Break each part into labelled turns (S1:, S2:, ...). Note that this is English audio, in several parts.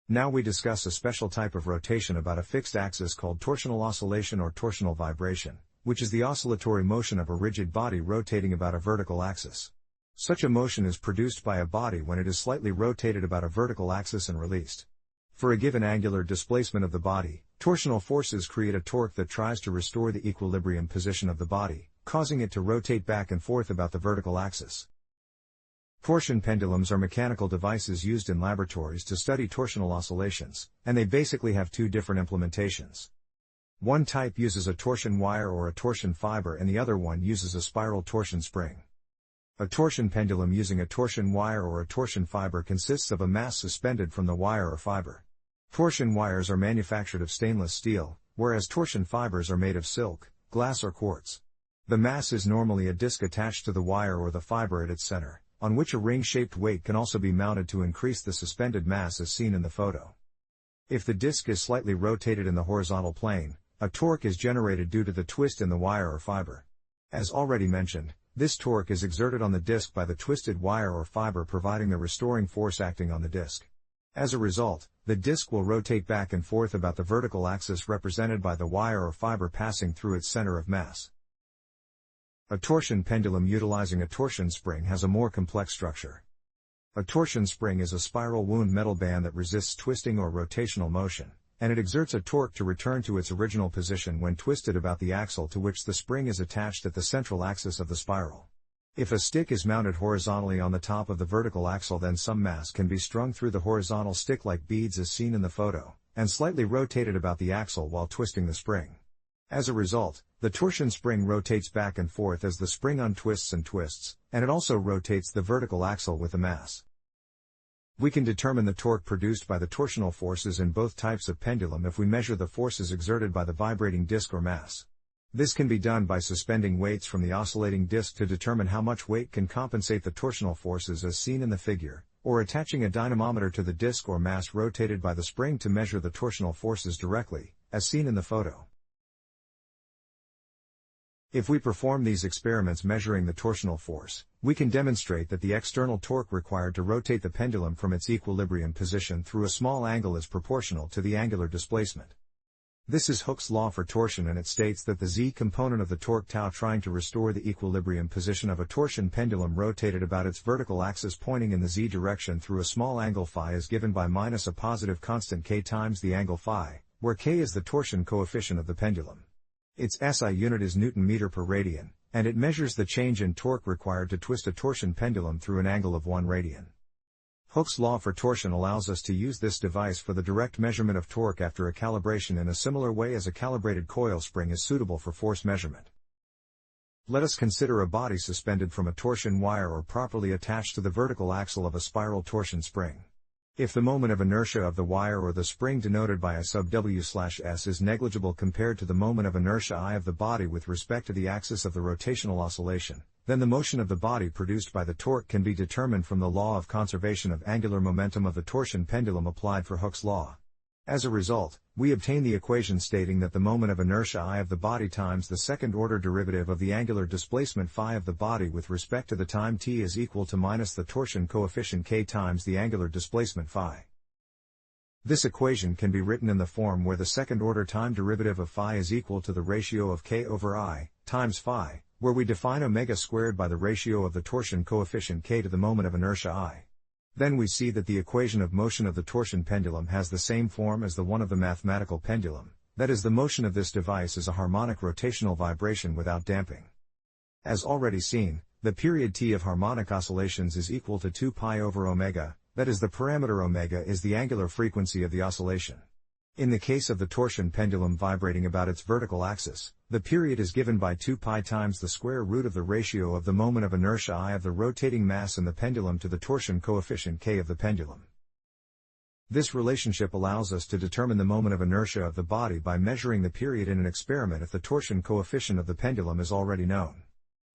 S1: Now we discuss a special type of rotation about a fixed axis called torsional oscillation or torsional vibration, which is the oscillatory motion of a rigid body rotating about a vertical axis. Such a motion is produced by a body when it is slightly rotated about a vertical axis and released. For a given angular displacement of the body, torsional forces create a torque that tries to restore the equilibrium position of the body, causing it to rotate back and forth about the vertical axis. Torsion pendulums are mechanical devices used in laboratories to study torsional oscillations, and they basically have two different implementations. One type uses a torsion wire or a torsion fiber and the other one uses a spiral torsion spring. A torsion pendulum using a torsion wire or a torsion fiber consists of a mass suspended from the wire or fiber. Torsion wires are manufactured of stainless steel, whereas torsion fibers are made of silk, glass or quartz. The mass is normally a disc attached to the wire or the fiber at its center, on which a ring-shaped weight can also be mounted to increase the suspended mass as seen in the photo. If the disc is slightly rotated in the horizontal plane, a torque is generated due to the twist in the wire or fiber. As already mentioned, this torque is exerted on the disc by the twisted wire or fiber providing the restoring force acting on the disc. As a result, the disc will rotate back and forth about the vertical axis represented by the wire or fiber passing through its center of mass. A torsion pendulum utilizing a torsion spring has a more complex structure. A torsion spring is a spiral wound metal band that resists twisting or rotational motion, and it exerts a torque to return to its original position when twisted about the axle to which the spring is attached at the central axis of the spiral. If a stick is mounted horizontally on the top of the vertical axle, then some mass can be strung through the horizontal stick like beads as seen in the photo, and slightly rotated about the axle while twisting the spring. As a result, the torsion spring rotates back and forth as the spring untwists and twists, and it also rotates the vertical axle with the mass. We can determine the torque produced by the torsional forces in both types of pendulum if we measure the forces exerted by the vibrating disc or mass. This can be done by suspending weights from the oscillating disc to determine how much weight can compensate the torsional forces as seen in the figure, or attaching a dynamometer to the disc or mass rotated by the spring to measure the torsional forces directly, as seen in the photo. If we perform these experiments measuring the torsional force, we can demonstrate that the external torque required to rotate the pendulum from its equilibrium position through a small angle is proportional to the angular displacement. This is Hooke's law for torsion, and it states that the z component of the torque tau trying to restore the equilibrium position of a torsion pendulum rotated about its vertical axis pointing in the z direction through a small angle phi is given by minus a positive constant k times the angle phi, where k is the torsion coefficient of the pendulum. Its SI unit is Newton meter per radian, and it measures the change in torque required to twist a torsion pendulum through an angle of 1 radian. Hooke's law for torsion allows us to use this device for the direct measurement of torque after a calibration in a similar way as a calibrated coil spring is suitable for force measurement. Let us consider a body suspended from a torsion wire or properly attached to the vertical axle of a spiral torsion spring. If the moment of inertia of the wire or the spring denoted by I sub W/S is negligible compared to the moment of inertia I of the body with respect to the axis of the rotational oscillation, then the motion of the body produced by the torque can be determined from the law of conservation of angular momentum of the torsion pendulum applied for Hooke's law. As a result, we obtain the equation stating that the moment of inertia I of the body times the second-order derivative of the angular displacement phi of the body with respect to the time t is equal to minus the torsion coefficient k times the angular displacement phi. This equation can be written in the form where the second-order time derivative of phi is equal to the ratio of k over I times phi, where we define omega squared by the ratio of the torsion coefficient k to the moment of inertia I. Then we see that the equation of motion of the torsion pendulum has the same form as the one of the mathematical pendulum, that is, the motion of this device is a harmonic rotational vibration without damping. As already seen, the period t of harmonic oscillations is equal to 2 pi over omega, that is, the parameter omega is the angular frequency of the oscillation. In the case of the torsion pendulum vibrating about its vertical axis, the period is given by 2 pi times the square root of the ratio of the moment of inertia I of the rotating mass in the pendulum to the torsion coefficient k of the pendulum. This relationship allows us to determine the moment of inertia of the body by measuring the period in an experiment if the torsion coefficient of the pendulum is already known.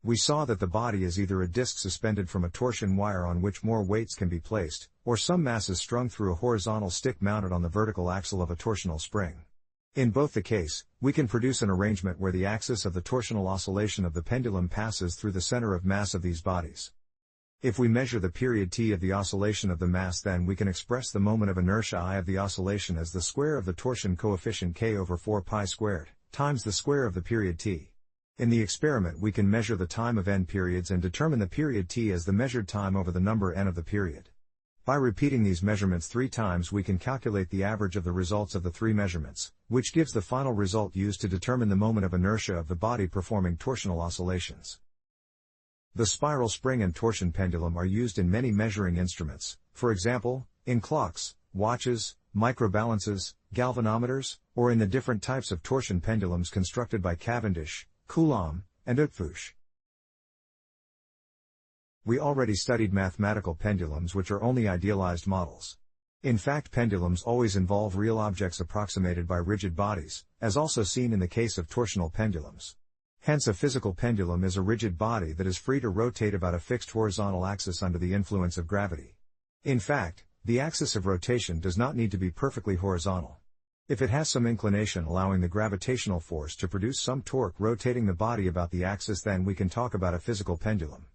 S1: We saw that the body is either a disc suspended from a torsion wire on which more weights can be placed, or some mass is strung through a horizontal stick mounted on the vertical axle of a torsional spring. In both the case, we can produce an arrangement where the axis of the torsional oscillation of the pendulum passes through the center of mass of these bodies. If we measure the period t of the oscillation of the mass, then we can express the moment of inertia I of the oscillation as the square of the torsion coefficient k over 4 pi squared, times the square of the period t. In the experiment we can measure the time of n periods and determine the period t as the measured time over the number n of the period. By repeating these measurements 3 times we can calculate the average of the results of the 3 measurements, which gives the final result used to determine the moment of inertia of the body performing torsional oscillations. The spiral spring and torsion pendulum are used in many measuring instruments, for example, in clocks, watches, microbalances, galvanometers, or in the different types of torsion pendulums constructed by Cavendish, Coulomb, and Utfusch. We already studied mathematical pendulums, which are only idealized models. In fact, pendulums always involve real objects approximated by rigid bodies, as also seen in the case of torsional pendulums. Hence, a physical pendulum is a rigid body that is free to rotate about a fixed horizontal axis under the influence of gravity. In fact, the axis of rotation does not need to be perfectly horizontal. If it has some inclination allowing the gravitational force to produce some torque rotating the body about the axis, then we can talk about a physical pendulum.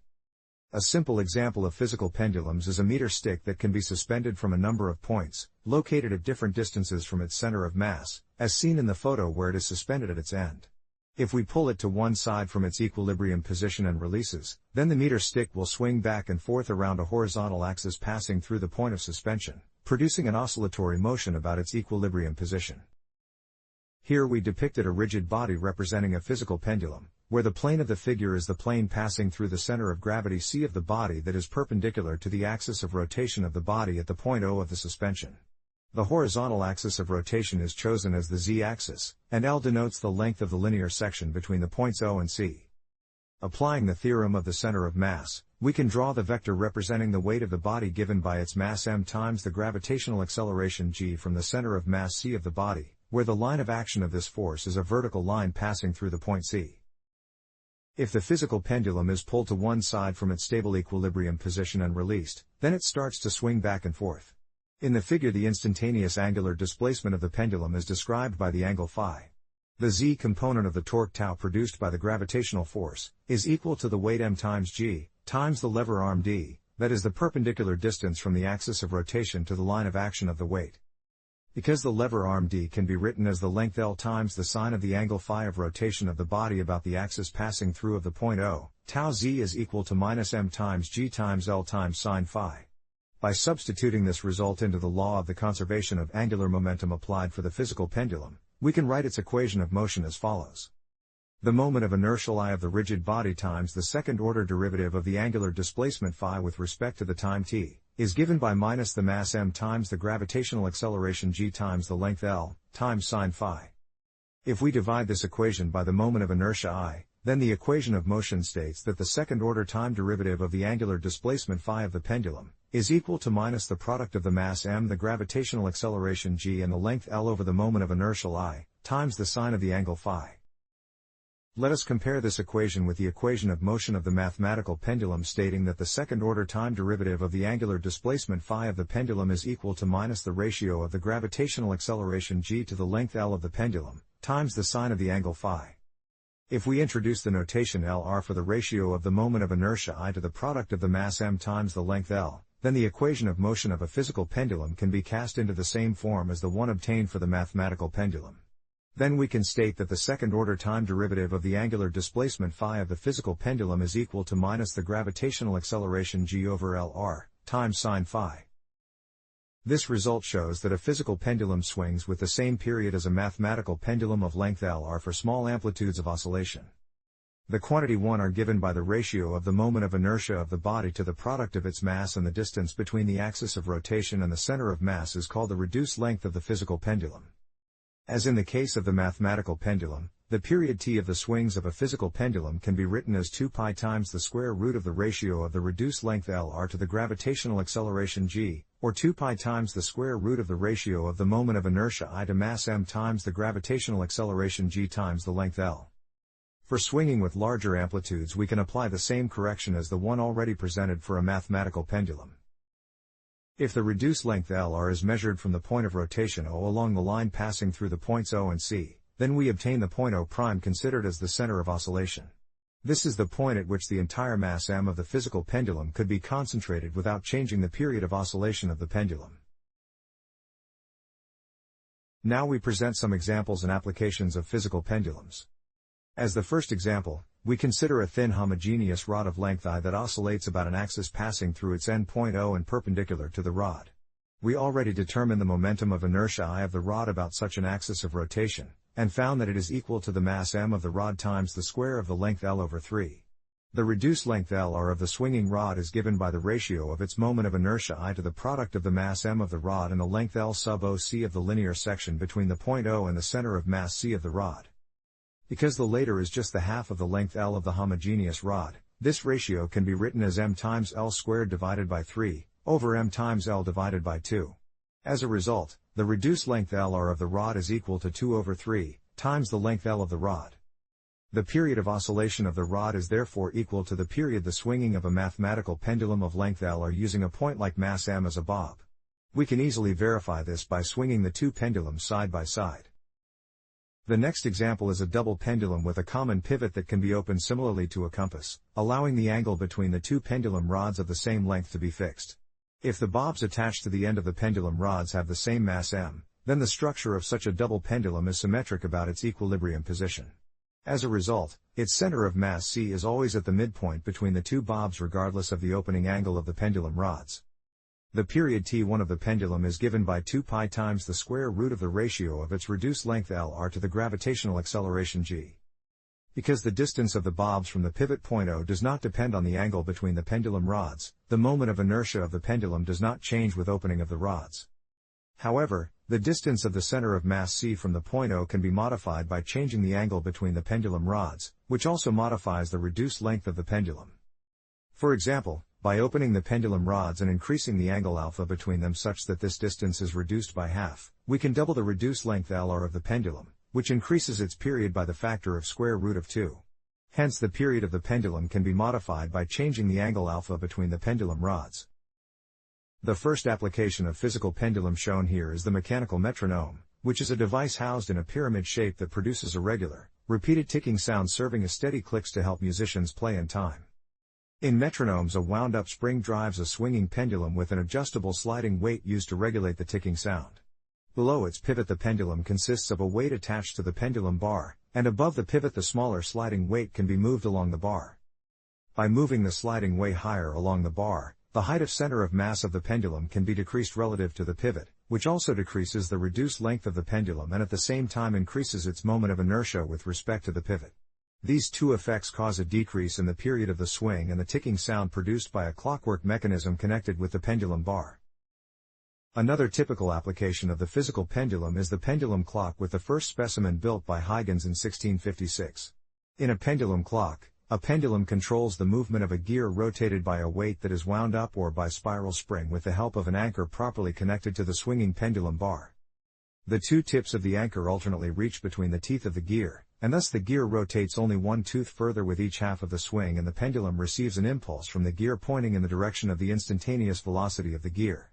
S1: A simple example of physical pendulums is a meter stick that can be suspended from a number of points, located at different distances from its center of mass, as seen in the photo where it is suspended at its end. If we pull it to one side from its equilibrium position and releases, then the meter stick will swing back and forth around a horizontal axis passing through the point of suspension, producing an oscillatory motion about its equilibrium position. Here we depicted a rigid body representing a physical pendulum, where the plane of the figure is the plane passing through the center of gravity C of the body that is perpendicular to the axis of rotation of the body at the point O of the suspension. The horizontal axis of rotation is chosen as the z-axis, and L denotes the length of the linear section between the points O and C. Applying the theorem of the center of mass, we can draw the vector representing the weight of the body given by its mass m times the gravitational acceleration g from the center of mass C of the body, where the line of action of this force is a vertical line passing through the point C. If the physical pendulum is pulled to one side from its stable equilibrium position and released, then it starts to swing back and forth. In the figure, the instantaneous angular displacement of the pendulum is described by the angle phi. The z component of the torque tau produced by the gravitational force is equal to the weight m times g, times the lever arm d, that is the perpendicular distance from the axis of rotation to the line of action of the weight. Because the lever arm d can be written as the length L times the sine of the angle phi of rotation of the body about the axis passing through of the point O, tau z is equal to minus m times g times L times sine phi. By substituting this result into the law of the conservation of angular momentum applied for the physical pendulum, we can write its equation of motion as follows. The moment of inertial I of the rigid body times the second-order derivative of the angular displacement phi with respect to the time t, is given by minus the mass m times the gravitational acceleration g times the length L, times sine phi. If we divide this equation by the moment of inertia I, then the equation of motion states that the second-order time derivative of the angular displacement phi of the pendulum is equal to minus the product of the mass m, the gravitational acceleration g, and the length L over the moment of inertial I, times the sine of the angle phi. Let us compare this equation with the equation of motion of the mathematical pendulum, stating that the second-order time derivative of the angular displacement phi of the pendulum is equal to minus the ratio of the gravitational acceleration g to the length L of the pendulum, times the sine of the angle phi. If we introduce the notation Lr for the ratio of the moment of inertia I to the product of the mass m times the length L, then the equation of motion of a physical pendulum can be cast into the same form as the one obtained for the mathematical pendulum. Then we can state that the second-order time derivative of the angular displacement phi of the physical pendulum is equal to minus the gravitational acceleration g over Lr, times sine phi. This result shows that a physical pendulum swings with the same period as a mathematical pendulum of length Lr for small amplitudes of oscillation. The quantity 1 are given by the ratio of the moment of inertia of the body to the product of its mass, and the distance between the axis of rotation and the center of mass is called the reduced length of the physical pendulum. As in the case of the mathematical pendulum, the period t of the swings of a physical pendulum can be written as 2 pi times the square root of the ratio of the reduced length Lr to the gravitational acceleration g, or 2 pi times the square root of the ratio of the moment of inertia I to mass m times the gravitational acceleration g times the length L. For swinging with larger amplitudes, we can apply the same correction as the one already presented for a mathematical pendulum. If the reduced length Lr is measured from the point of rotation O along the line passing through the points O and C, then we obtain the point O' considered as the center of oscillation. This is the point at which the entire mass m of the physical pendulum could be concentrated without changing the period of oscillation of the pendulum. Now we present some examples and applications of physical pendulums. As the first example, we consider a thin homogeneous rod of length I that oscillates about an axis passing through its end point O and perpendicular to the rod. We already determined the momentum of inertia I of the rod about such an axis of rotation, and found that it is equal to the mass m of the rod times the square of the length L over 3. The reduced length L r of the swinging rod is given by the ratio of its moment of inertia I to the product of the mass m of the rod and the length L sub OC of the linear section between the point O and the center of mass C of the rod. Because the later is just the half of the length L of the homogeneous rod, this ratio can be written as m times L squared divided by 3, over m times L divided by 2. As a result, the reduced length Lr of the rod is equal to 2 over 3, times the length L of the rod. The period of oscillation of the rod is therefore equal to the period the swinging of a mathematical pendulum of length Lr using a point like mass m as a bob. We can easily verify this by swinging the two pendulums side by side. The next example is a double pendulum with a common pivot that can be opened similarly to a compass, allowing the angle between the two pendulum rods of the same length to be fixed. If the bobs attached to the end of the pendulum rods have the same mass m, then the structure of such a double pendulum is symmetric about its equilibrium position. As a result, its center of mass C is always at the midpoint between the two bobs regardless of the opening angle of the pendulum rods. The period t1 of the pendulum is given by 2 pi times the square root of the ratio of its reduced length Lr to the gravitational acceleration g. Because the distance of the bobs from the pivot point O does not depend on the angle between the pendulum rods, the moment of inertia of the pendulum does not change with opening of the rods. However, the distance of the center of mass C from the point O can be modified by changing the angle between the pendulum rods, which also modifies the reduced length of the pendulum. For example, by opening the pendulum rods and increasing the angle alpha between them such that this distance is reduced by half, we can double the reduced length Lr of the pendulum, which increases its period by the factor of square root of 2. Hence the period of the pendulum can be modified by changing the angle alpha between the pendulum rods. The first application of physical pendulum shown here is the mechanical metronome, which is a device housed in a pyramid shape that produces a regular, repeated ticking sound serving as steady clicks to help musicians play in time. In metronomes, a wound-up spring drives a swinging pendulum with an adjustable sliding weight used to regulate the ticking sound. Below its pivot the pendulum consists of a weight attached to the pendulum bar, and above the pivot the smaller sliding weight can be moved along the bar. By moving the sliding weight higher along the bar, the height of center of mass of the pendulum can be decreased relative to the pivot, which also decreases the reduced length of the pendulum and at the same time increases its moment of inertia with respect to the pivot. These two effects cause a decrease in the period of the swing and the ticking sound produced by a clockwork mechanism connected with the pendulum bar. Another typical application of the physical pendulum is the pendulum clock, with the first specimen built by Huygens in 1656. In a pendulum clock, a pendulum controls the movement of a gear rotated by a weight that is wound up or by spiral spring with the help of an anchor properly connected to the swinging pendulum bar. The two tips of the anchor alternately reach between the teeth of the gear, and thus the gear rotates only one tooth further with each half of the swing, and the pendulum receives an impulse from the gear pointing in the direction of the instantaneous velocity of the gear.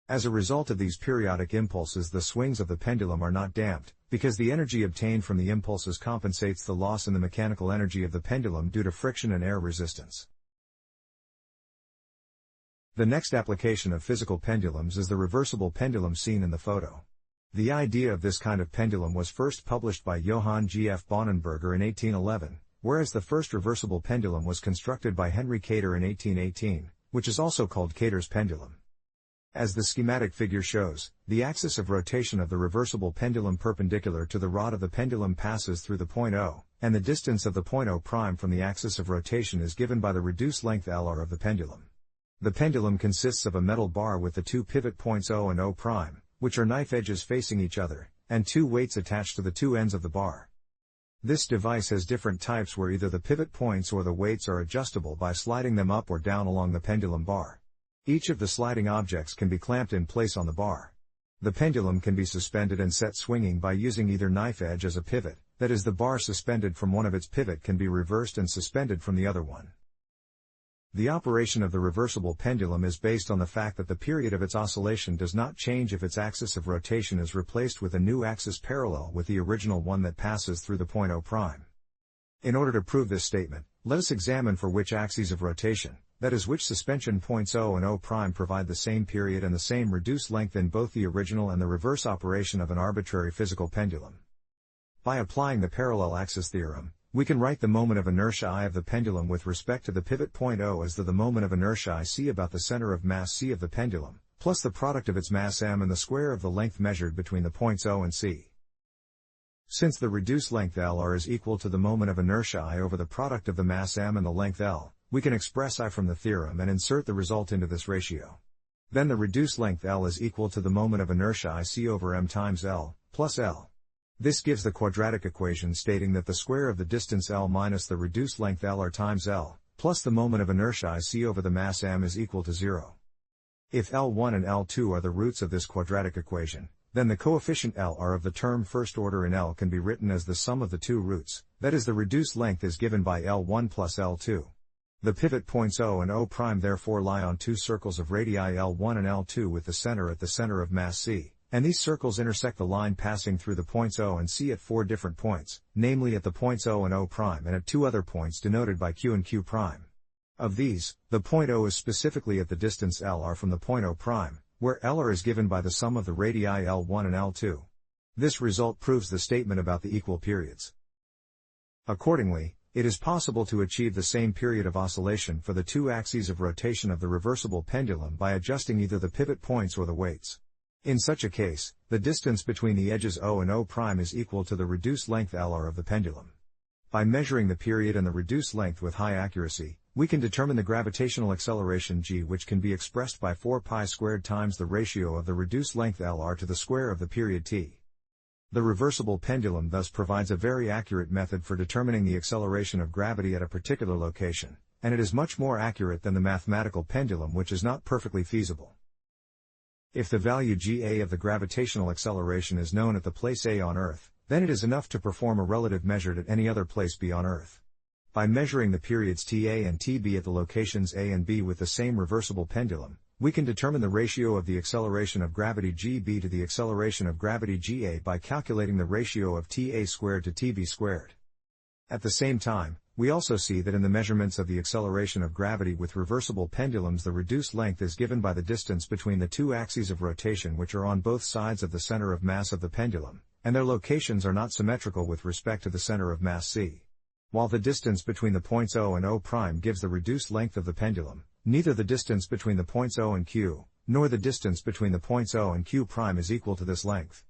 S1: As a result of these periodic impulses, the swings of the pendulum are not damped, because the energy obtained from the impulses compensates the loss in the mechanical energy of the pendulum due to friction and air resistance. The next application of physical pendulums is the reversible pendulum seen in the photo. The idea of this kind of pendulum was first published by Johann G. F. Bonenberger in 1811, whereas the first reversible pendulum was constructed by Henry Kater in 1818, which is also called Kater's pendulum. As the schematic figure shows, the axis of rotation of the reversible pendulum perpendicular to the rod of the pendulum passes through the point O, and the distance of the point O' from the axis of rotation is given by the reduced length Lr of the pendulum. The pendulum consists of a metal bar with the two pivot points O and O', which are knife edges facing each other, and two weights attached to the two ends of the bar. This device has different types where either the pivot points or the weights are adjustable by sliding them up or down along the pendulum bar. Each of the sliding objects can be clamped in place on the bar. The pendulum can be suspended and set swinging by using either knife edge as a pivot, that is, the bar suspended from one of its pivot can be reversed and suspended from the other one. The operation of the reversible pendulum is based on the fact that the period of its oscillation does not change if its axis of rotation is replaced with a new axis parallel with the original one that passes through the point O'. In order to prove this statement, let us examine for which axes of rotation, that is which suspension points O and O' provide the same period and the same reduced length in both the original and the reverse operation of an arbitrary physical pendulum. By applying the parallel axis theorem, we can write the moment of inertia I of the pendulum with respect to the pivot point O as the moment of inertia I c about the center of mass c of the pendulum, plus the product of its mass m and the square of the length measured between the points O and c. Since the reduced length Lr is equal to the moment of inertia I over the product of the mass m and the length L, we can express I from the theorem and insert the result into this ratio. Then the reduced length L is equal to the moment of inertia I c over m times L, plus L. This gives the quadratic equation stating that the square of the distance L minus the reduced length Lr times L, plus the moment of inertia I c over the mass m is equal to 0. If L1 and L2 are the roots of this quadratic equation, then the coefficient Lr of the term first order in L can be written as the sum of the two roots, that is the reduced length is given by L1 plus L2. The pivot points O and O' therefore lie on two circles of radii L1 and L2 with the center at the center of mass c, and these circles intersect the line passing through the points O and C at four different points, namely at the points O and O' and at two other points denoted by Q and Q'. Of these, the point O is specifically at the distance Lr from the point O', where Lr is given by the sum of the radii L1 and L2. This result proves the statement about the equal periods. Accordingly, it is possible to achieve the same period of oscillation for the two axes of rotation of the reversible pendulum by adjusting either the pivot points or the weights. In such a case, the distance between the edges O and O' is equal to the reduced length Lr of the pendulum. By measuring the period and the reduced length with high accuracy, we can determine the gravitational acceleration g, which can be expressed by 4 pi squared times the ratio of the reduced length Lr to the square of the period t. The reversible pendulum thus provides a very accurate method for determining the acceleration of gravity at a particular location, and it is much more accurate than the mathematical pendulum, which is not perfectly feasible. If the value Ga of the gravitational acceleration is known at the place A on Earth, then it is enough to perform a relative measured at any other place B on Earth. By measuring the periods Ta and Tb at the locations A and B with the same reversible pendulum, we can determine the ratio of the acceleration of gravity Gb to the acceleration of gravity Ga by calculating the ratio of Ta squared to Tb squared. At the same time, we also see that in the measurements of the acceleration of gravity with reversible pendulums, the reduced length is given by the distance between the two axes of rotation, which are on both sides of the center of mass of the pendulum, and their locations are not symmetrical with respect to the center of mass c. While the distance between the points O and O' gives the reduced length of the pendulum, neither the distance between the points O and Q, nor the distance between the points O and Q' is equal to this length.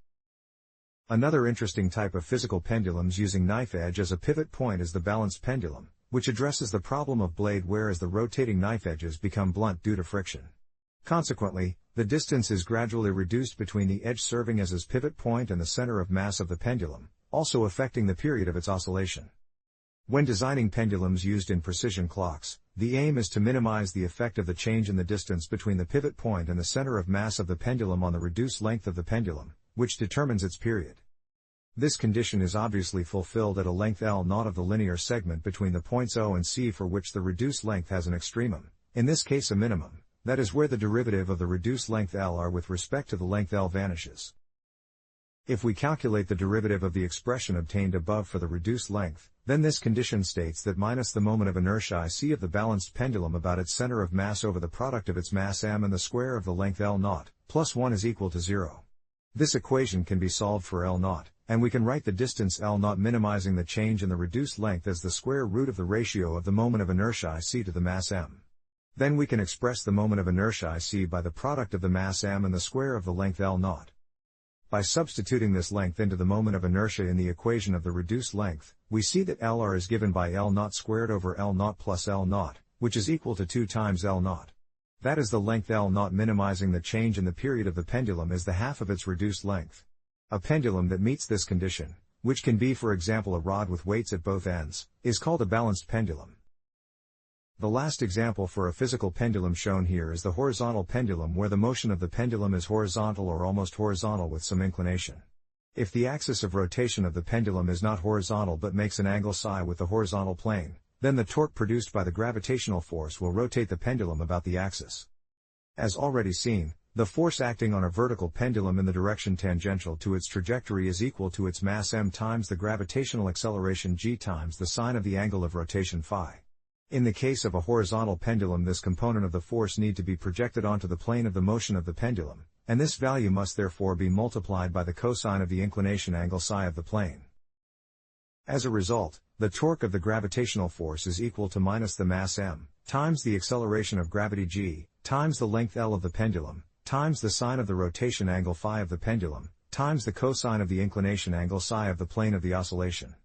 S1: Another interesting type of physical pendulums using knife edge as a pivot point is the balanced pendulum, which addresses the problem of blade wear as the rotating knife edges become blunt due to friction. Consequently, the distance is gradually reduced between the edge serving as its pivot point and the center of mass of the pendulum, also affecting the period of its oscillation. When designing pendulums used in precision clocks, the aim is to minimize the effect of the change in the distance between the pivot point and the center of mass of the pendulum on the reduced length of the pendulum, which determines its period. This condition is obviously fulfilled at a length L0 of the linear segment between the points O and C, for which the reduced length has an extremum, in this case a minimum, that is where the derivative of the reduced length Lr with respect to the length L vanishes. If we calculate the derivative of the expression obtained above for the reduced length, then this condition states that minus the moment of inertia Ic of the balanced pendulum about its center of mass over the product of its mass m and the square of the length L0, plus 1 is equal to 0. This equation can be solved for L0, and we can write the distance L0 minimizing the change in the reduced length as the square root of the ratio of the moment of inertia Ic to the mass m. Then we can express the moment of inertia Ic by the product of the mass m and the square of the length L0. By substituting this length into the moment of inertia in the equation of the reduced length, we see that Lr is given by L0 squared over L0 plus L0, which is equal to 2 times L0. That is the length L0 minimizing the change in the period of the pendulum is the half of its reduced length. A pendulum that meets this condition, which can be for example a rod with weights at both ends, is called a balanced pendulum. The last example for a physical pendulum shown here is the horizontal pendulum, where the motion of the pendulum is horizontal or almost horizontal with some inclination. If the axis of rotation of the pendulum is not horizontal but makes an angle psi with the horizontal plane, then the torque produced by the gravitational force will rotate the pendulum about the axis. As already seen, the force acting on a vertical pendulum in the direction tangential to its trajectory is equal to its mass m times the gravitational acceleration g times the sine of the angle of rotation phi. In the case of a horizontal pendulum, this component of the force need to be projected onto the plane of the motion of the pendulum, and this value must therefore be multiplied by the cosine of the inclination angle psi of the plane. As a result, the torque of the gravitational force is equal to minus the mass m, times the acceleration of gravity g, times the length L of the pendulum, times the sine of the rotation angle phi of the pendulum, times the cosine of the inclination angle psi of the plane of the oscillation.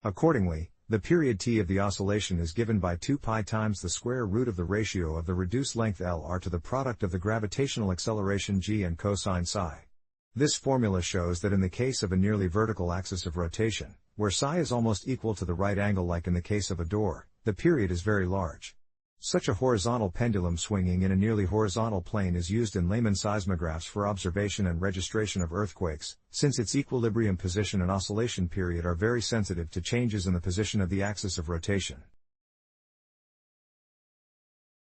S1: Accordingly, the period t of the oscillation is given by 2 pi times the square root of the ratio of the reduced length L r to the product of the gravitational acceleration g and cosine psi. This formula shows that in the case of a nearly vertical axis of rotation, where psi is almost equal to the right angle like in the case of a door, the period is very large. Such a horizontal pendulum swinging in a nearly horizontal plane is used in layman seismographs for observation and registration of earthquakes, since its equilibrium position and oscillation period are very sensitive to changes in the position of the axis of rotation.